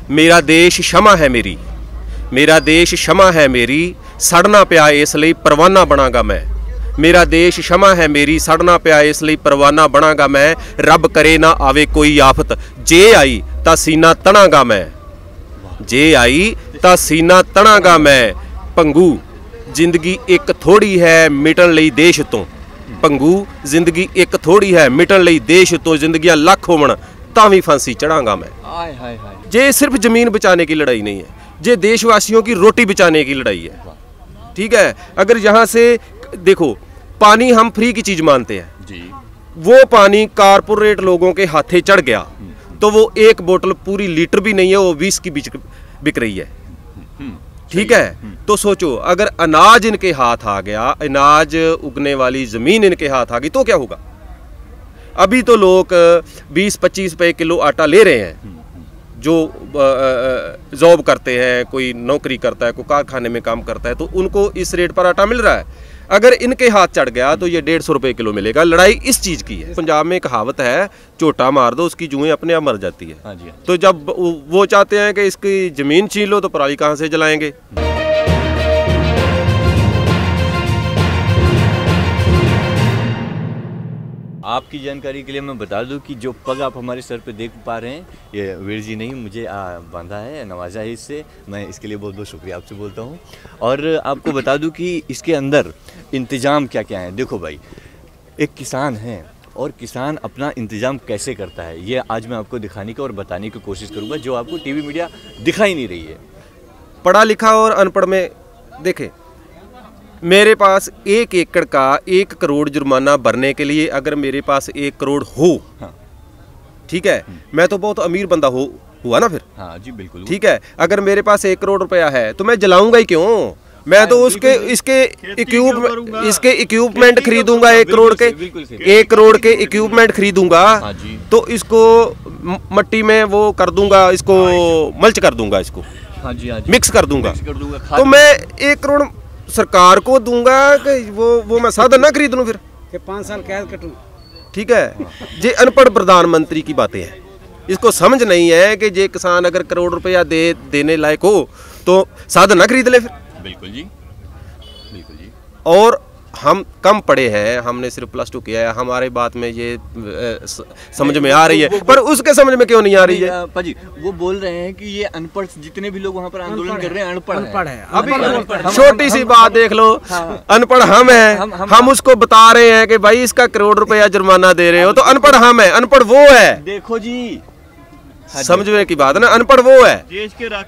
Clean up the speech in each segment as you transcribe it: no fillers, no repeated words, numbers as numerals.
मेरा देश क्षमा है मेरी, मेरा देश क्षमा है मेरी, सड़ना पिया इसलिए परवाना बनागा मैं। मेरा देश क्षमा है मेरी, सड़ना पिया इसलिए परवाना बनागा मैं। रब करे ना आवे कोई आफत, जे आई तां सीना तणागा मैं, जे आई तां सीना तणागा मैं। पंगू जिंदगी एक थोड़ी है मिटन लई देश तो, पंगू जिंदगी एक थोड़ी है मिटन लई देश तो, जिंदगियां लख होवन तां भी फांसी चढ़ांगा मैं। जे सिर्फ जमीन बचाने की लड़ाई नहीं है, जे देशवासियों की रोटी बचाने की लड़ाई है। ठीक है, अगर यहाँ से देखो पानी हम फ्री की चीज मानते हैं जी, वो पानी कारपोरेट लोगों के हाथे चढ़ गया तो वो एक बोतल पूरी लीटर भी नहीं है, वो 20 की बिक रही है। ठीक है, तो सोचो अगर अनाज इनके हाथ आ गया, अनाज उगने वाली जमीन इनके हाथ आ गई तो क्या होगा। अभी तो लोग 20-25 रुपए किलो आटा ले रहे हैं, जो जॉब करते हैं, कोई नौकरी करता है, कोई कारखाने में काम करता है, तो उनको इस रेट पर आटा मिल रहा है। अगर इनके हाथ चढ़ गया तो ये 150 रुपए किलो मिलेगा। लड़ाई इस चीज की है। पंजाब में कहावत है, चोटा मार दो उसकी जुएं अपने आप मर जाती है। हाँ जी, हाँ जी। तो जब वो चाहते हैं कि इसकी जमीन छीन लो तो पराली कहाँ से जलाएंगे। आपकी जानकारी के लिए मैं बता दूं कि जो पग आप हमारे सर पे देख पा रहे हैं, ये वीर जी नहीं मुझे बांधा है, नवाजा है इससे। मैं इसके लिए बहुत बहुत शुक्रिया आपसे बोलता हूं। और आपको बता दूं कि इसके अंदर इंतज़ाम क्या क्या है। देखो भाई, एक किसान है और किसान अपना इंतज़ाम कैसे करता है, ये आज मैं आपको दिखाने की और बताने की कोशिश करूँगा, जो आपको टीवी मीडिया दिखाई नहीं रही है। पढ़ा लिखा और अनपढ़ में देखें, मेरे पास 1 एकड़ का 1 करोड़ जुर्माना भरने के लिए अगर मेरे पास 1 करोड़ हो, हाँ। ठीक है, मैं तो बहुत अमीर बंदा हुआ ना फिर। हाँ जी बिल्कुल। ठीक है, अगर मेरे पास 1 करोड़ रुपया है तो मैं जलाऊंगा ही क्यों। मैं तो उसके इसके इक्विपमेंट खरीदूंगा, 1 करोड़ के 1 करोड़ के इक्विपमेंट खरीदूंगा, तो इसको मट्टी में वो कर दूंगा, इसको मल्च कर दूंगा, इसको मिक्स कर दूंगा। तो मैं 1 करोड़ सरकार को दूंगा कि वो मैं साधन ना खरीद लूं फिर कि 5 साल कैद कटूं। ठीक है, ये अनपढ़ प्रधानमंत्री की बातें हैं, इसको समझ नहीं है कि जे किसान अगर करोड़ रुपया देने लायक हो तो साधन ना खरीद ले फिर। बिल्कुल जी, बिल्कुल जी। और हम कम पढ़े हैं, हमने सिर्फ +2 किया है, हमारे बात में ये समझ में आ रही है, पर उसके समझ में क्यों नहीं आ रही है। पाजी वो बोल रहे हैं कि ये अनपढ़, जितने भी लोग वहाँ पर आंदोलन कर रहे हैं अनपढ़ है। अभी छोटी सी बात देख लो, अनपढ़ हम हैं, हम उसको बता रहे हैं कि भाई इसका करोड़ रुपया जुर्माना दे रहे हो, तो अनपढ़ हम है, अनपढ़ वो है। देखो जी, समझने की बात है ना, अनपढ़ वो है।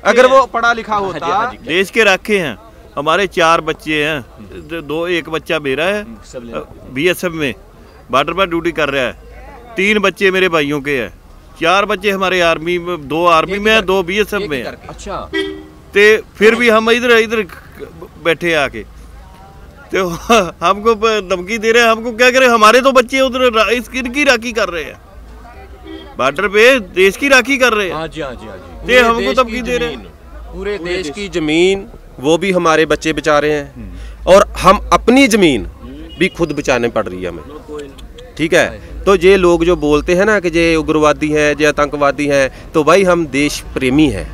अगर वो पढ़ा लिखा होता। देश के राखे हैं, हमारे 4 बच्चे हैं, 1 बच्चा मेरा है BSF में बॉर्डर पर ड्यूटी कर रहा है, 3 बच्चे मेरे भाइयों के हैं, 4 बच्चे हमारे आर्मी में, 2 आर्मी में है, 2 BSF में है। अच्छा, ते फिर भी हम इधर बैठे आके, तो हमको धमकी दे रहे हैं, हमको क्या करें, हमारे तो बच्चे उधर इनकी राखी कर रहे हैं, बॉर्डर पे देश की राखी कर रहे हैं। ते हमको धमकी दे रहे हैं। पूरे देश की जमीन वो भी हमारे बच्चे बचा रहे हैं, और हम अपनी जमीन भी खुद बचाने पड़ रही है हमें। ठीक है, तो ये लोग जो बोलते हैं ना कि ये उग्रवादी हैं, ये आतंकवादी हैं, तो भाई हम देश प्रेमी हैं।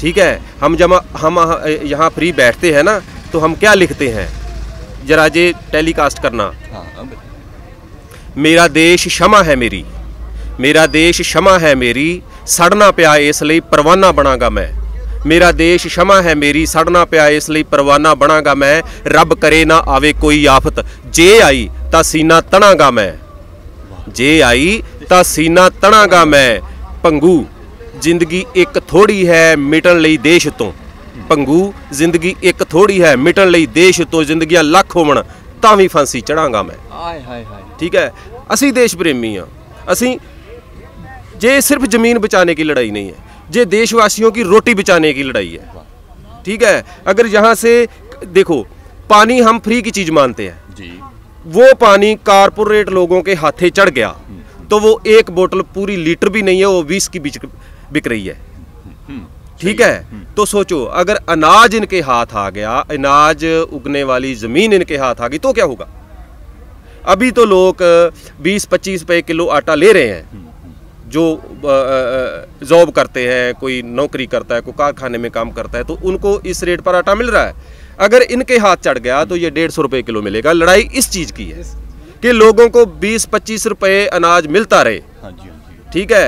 ठीक है, हम जब हम यहाँ फ्री बैठते हैं ना तो हम क्या लिखते हैं, जरा ये टेलीकास्ट करना। मेरा देश क्षमा है मेरी, मेरा देश क्षमा है मेरी, सड़ना पिया इसलिए परवाना बनागा मैं। मेरा देश क्षमा है मेरी, सड़ना पिया इसलिए परवाना बनागा मैं। रब करे ना आवे कोई आफत, जे आई तां सीना तणागा मैं, जे आई तां सीना तणागा मैं। पंगू जिंदगी एक थोड़ी है मिटन लई देश तो, पंगू जिंदगी एक थोड़ी है मिटन लई देश तो, जिंदगियां लख होवन तां भी फांसी चढ़ांगा मैं। ठीक है, असी देश प्रेमी हाँ, असी जे सिर्फ जमीन बचाने की लड़ाई नहीं है, जे देशवासियों की रोटी बचाने की लड़ाई है। ठीक है, अगर यहाँ से देखो पानी हम फ्री की चीज मानते हैं जी, वो पानी कारपोरेट लोगों के हाथे चढ़ गया तो वो एक बोतल पूरी लीटर भी नहीं है, वो 20 की बिक रही है। ठीक है, तो सोचो अगर अनाज इनके हाथ आ गया, अनाज उगने वाली जमीन इनके हाथ आ गई तो क्या होगा। अभी तो लोग 20-25 रुपए किलो आटा ले रहे हैं, जो जॉब करते हैं, कोई नौकरी करता है, कोई कारखाने में काम करता है, तो उनको इस रेट पर आटा मिल रहा है। अगर इनके हाथ चढ़ गया तो ये 150 रुपये किलो मिलेगा। लड़ाई इस चीज़ की है कि लोगों को 20-25 रुपये अनाज मिलता रहे, ठीक है,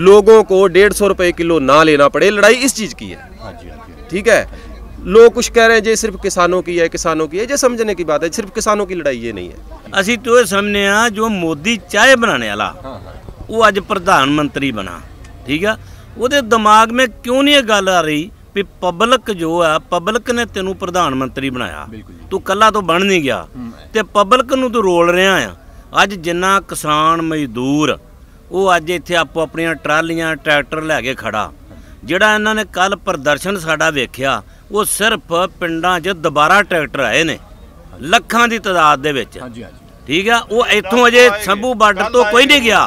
लोगों को 150 रुपये किलो ना लेना पड़े। लड़ाई इस चीज़ की है, ठीक है। लोग कुछ कह रहे हैं जे सिर्फ किसानों की है, किसानों की है, ये समझने की बात है, सिर्फ किसानों की लड़ाई ये नहीं है। ਅਸੀਂ तो ये समझने आ जो मोदी चाय बनाने वाला वो अज प्रधानमंत्री बना, ठीक है, ਉਹਦੇ दिमाग में क्यों नहीं ये गल आ रही भी पब्लिक जो है, पब्लिक ने तेनू प्रधानमंत्री बनाया, तू कला तो बन नहीं गया ते पब्लिक नू तू रोल रहा आ। अज जिन्ना किसान मजदूर वो अज इत्थे आपो अपनियां ट्रालियां ट्रैक्टर लैके खड़ा, जिहड़ा इन्हां ने कल प्रदर्शन साडा वेखिया वो सिर्फ पिंडां 'च दोबारा ट्रैक्टर आए ने ਲੱਖਾਂ ਦੀ ਤਾਦਾਦ ਦੇ ਵਿੱਚ, ठीक है। वो इत्थों अजे संभू बार्डर तो कोई नहीं गया।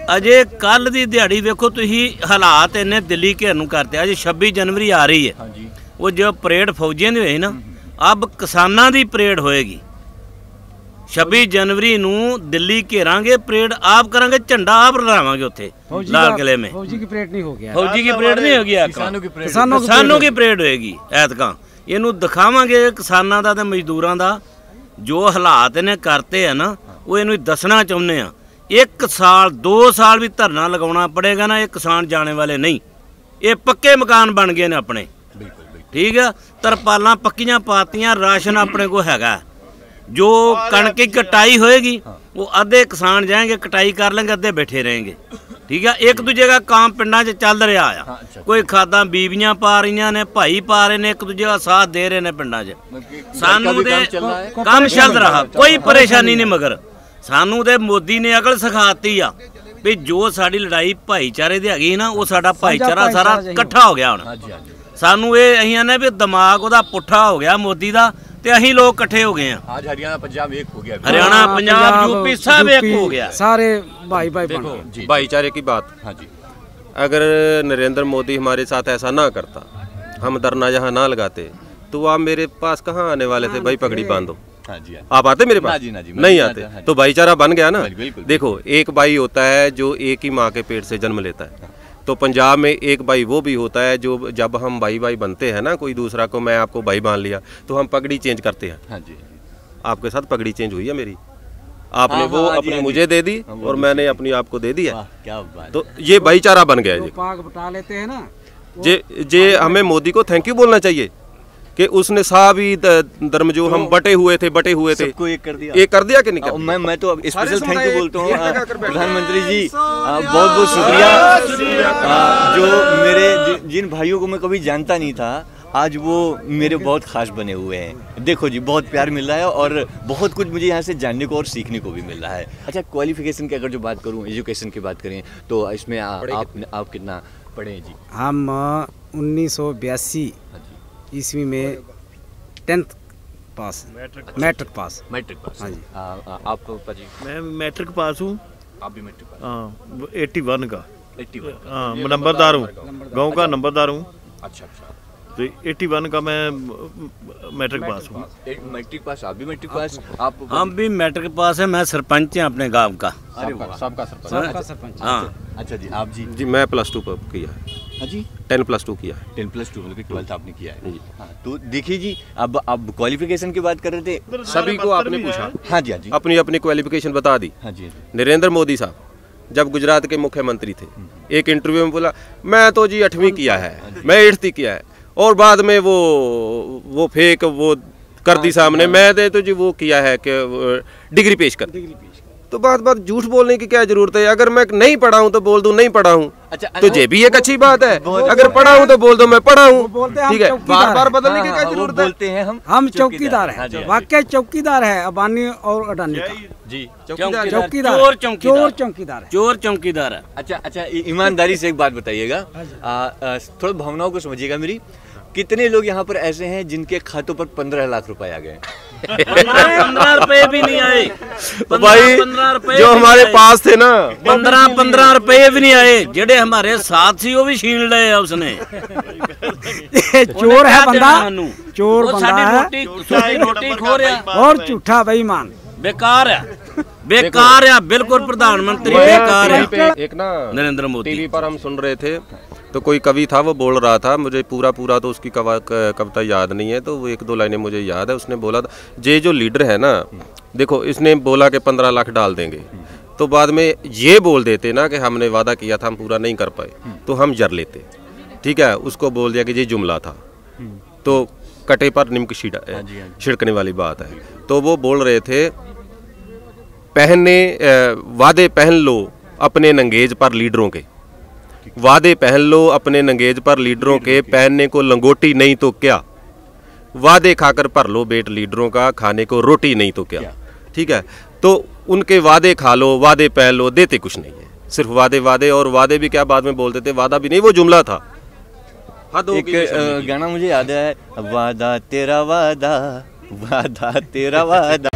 अजे कल दी दिहाड़ी वेखो तुसीं हालात इन्ने दिल्ली घेर नूं करते। अजे 26 जनवरी आ रही है, वो जो परेड फौजियों की हुई ना, अब किसानां दी परेड होएगी। 26 जनवरी नूं दिल्ली घेरांगे, परेड आप करांगे, झंडा आप लहरावांगे उत्थे लाल किले में। फौजी की परेड नहीं हो गया, फौजी की परेड नहीं होगी, किसानों की परेड होएगी ऐतकां। ਇਹਨੂੰ ਦਿਖਾਵਾਂਗੇ ਕਿਸਾਨਾਂ ਦਾ ਤੇ ਮਜ਼ਦੂਰਾਂ ਦਾ ਜੋ ਹਾਲਾਤ ਇਹਨੇ ਕਰਤੇ ਆ ਨਾ, ਉਹ ਇਹਨੂੰ ਦੱਸਣਾ ਚਾਹੁੰਦੇ ਆ। 1 ਸਾਲ 2 ਸਾਲ ਵੀ ਧਰਨਾ ਲਗਾਉਣਾ ਪੜੇਗਾ ਨਾ, ਇਹ ਕਿਸਾਨ ਜਾਣੇ ਵਾਲੇ ਨਹੀਂ। ਇਹ ਪੱਕੇ ਮਕਾਨ ਬਣ ਗਏ ਨੇ ਆਪਣੇ, ਠੀਕ ਆ। ਤਰਪਾਲਾਂ ਪੱਕੀਆਂ ਪਾਤੀਆਂ, ਰਾਸ਼ਨ ਆਪਣੇ ਕੋਲ ਹੈਗਾ। जो कणक की कटाई होएगी वो आधे किसान जाएंगे, कटाई कर लेंगे, आधे बैठे रहेंगे, ठीक है। एक दूजे का काम पिंडा च चल रहा आ, कोई खादा बीबियां पा रही ने, भाई पा रहे ने, एक दूजे का साथ दे रहे ने पिंडा च। सानू दे काम चल रहा, कोई परेशानी नहीं, मगर सानू दे मोदी ने अकल सिखाती आ भी जो साड़ी लड़ाई भाईचारे दी हैगी ना, वो साडा भाईचारा सारा इकट्ठा हो गया हुण। सानू ये असीं आने भी दिमाग उहदा पुट्ठा हो गया मोदी दा, ते अहीं लोग इकट्ठे हो गए हैं। आज हरियाणा पंजाब एक हो गया, हरियाणा पंजाब यूपी सब एक हो गया, सारे भाई भाई। देखो भाईचारे की बात, हाँ जी, अगर नरेंद्र मोदी हमारे साथ ऐसा ना करता, हम धरना यहाँ ना लगाते, तो आप मेरे पास कहाँ आने वाले थे भाई? पगड़ी बांधो, हाँ जी, आप आते मेरे पास? नहीं आते। तो भाईचारा बन गया ना। देखो एक भाई होता है जो एक ही माँ के पेट से जन्म लेता है, तो पंजाब में एक भाई वो भी होता है जो जब हम भाई भाई बनते हैं ना, कोई दूसरा को मैं आपको भाई मान लिया, तो हम पगड़ी चेंज करते हैं। हाँ जी, आपके साथ पगड़ी चेंज हुई है मेरी, आपने वो अपनी मुझे दे दी और मैंने अपनी आपको दे दी है। क्या बात। तो ये भाईचारा बन गया। जो पाग बटा लेते हैं ना, जे हमें मोदी को थैंक यू बोलना चाहिए कि उसने सभी धर्म जो हम बटे हुए थे सबको एक कर दिया, एक कर दिया कि नहीं कर दिया? मैं तो स्पेशल थैंक यू बोलता हूँ प्रधानमंत्री जी, बहुत बहुत शुक्रिया। जो मेरे जिन भाइयों को मैं कभी जानता नहीं था, आज वो मेरे बहुत खास बने हुए हैं। देखो जी, बहुत प्यार मिल रहा है और बहुत कुछ मुझे यहाँ से जानने को और सीखने को भी मिल रहा है। अच्छा, क्वालिफिकेशन की अगर जो बात करूँ, एजुकेशन की बात करें, तो इसमें आप कितना पढ़े हैं जी? हम 1982 ईस्वी में 10th पास, मैट्रिक पास। हाँ जी। आपको जी? मैं मैट्रिक पास हूँ। आप भी मैट्रिक पास? हाँ, 81 का। 81? हाँ, नंबरदार हूँ, गांव का नंबरदार हूँ। अच्छा, तो 81 का मैं मैट्रिक पास हूँ। मैट्रिक पास, आप भी मैट्रिक पास? आप? हम भी मैट्रिक पास है। मैं सरपंच हैं अपने गांव का। अरे वाह, सबका सरपंच। हाँ। अच्छा जी, आप जी? जी मैं +2 पर किया है। हाँ जी, 10+2 किया है। 10+2 मतलब 12th आपने किया है। हाँ, तो देखिए जी, अब आप क्वालिफिकेशन की बात कर रहे थे, सभी को आपने पूछा। हाँ जी, हाँ जी, अपनी अपनी क्वालिफिकेशन बता दी। हाँ जी। नरेंद्र मोदी साहब जब गुजरात के मुख्यमंत्री थे, एक इंटरव्यू में बोला मैं तो जी 8वीं किया है, मैं 8th किया है, और बाद में वो फेक वो कर दी सामने, मैं दे तो जी वो किया है कि डिग्री पेश कर। तो बात झूठ बोलने की क्या जरूरत है? अगर मैं नहीं पढ़ा हूँ तो बोल दूं नहीं पढ़ा हूँ। अच्छा, तो ये भी एक अच्छी बात है। अगर पढ़ा हूँ तो बोल दो मैं पढ़ा हूँ, ठीक है। बार बार बदलने की क्या जरूरत है? बोलते हैं हम चौकीदार हैं, वाकई चौकीदार है अबानी और अडानी का जी। चौकीदार, चोर चौकीदार है, चोर चौकीदार है। अच्छा, ईमानदारी से एक बात बताइएगा, थोड़ा भावनाओं को समझिएगा मेरी। कितने लोग यहाँ पर ऐसे हैं जिनके खातों पर 15 लाख रुपए आ गए? 15 रुपए भी नहीं आए भाई, जो हमारे पास थे ना, 15 रुपए भी नहीं आए। जेडे हमारे साथ थी वो भी छीन लिए उसने। चोर है बंदा, चोर बंदा है रोटी खो रहा और झूठा बेईमान, बेकार है। बेकार है, बिल्कुल प्रधानमंत्री बेकार है। एक ना नरेंद्र मोदी टीवी पर हम सुन रहे थे तो कोई कवि था, वो बोल रहा था, मुझे पूरा तो उसकी कविता याद नहीं है, तो वो 1-2 लाइनें मुझे याद है। उसने बोला था, ये जो लीडर है ना, देखो इसने बोला कि 15 लाख डाल देंगे, तो बाद में ये बोल देते ना कि हमने वादा किया था, हम पूरा नहीं कर पाए, तो हम जर लेते। ठीक है, उसको बोल दिया कि ये जुमला था, तो कटे पर निम्क छिड़कने वाली बात है। तो वो बोल रहे थे, वादे पहन लो अपने नंगेज पर लीडरों के, वादे पहन लो अपने नंगेज पर लीडरों के, पहनने को लंगोटी नहीं तो क्या, वादे खाकर भर लो पेट लीडरों का, खाने को रोटी नहीं तो क्या। ठीक है, तो उनके वादे खा लो, वादे पहन लो, देते कुछ नहीं है, सिर्फ वादे। और वादे भी क्या बाद में बोलते थे, वादा भी नहीं, वो जुमला था। एक गाना मुझे याद है, वादा तेरा वादा, वादा तेरा वादा,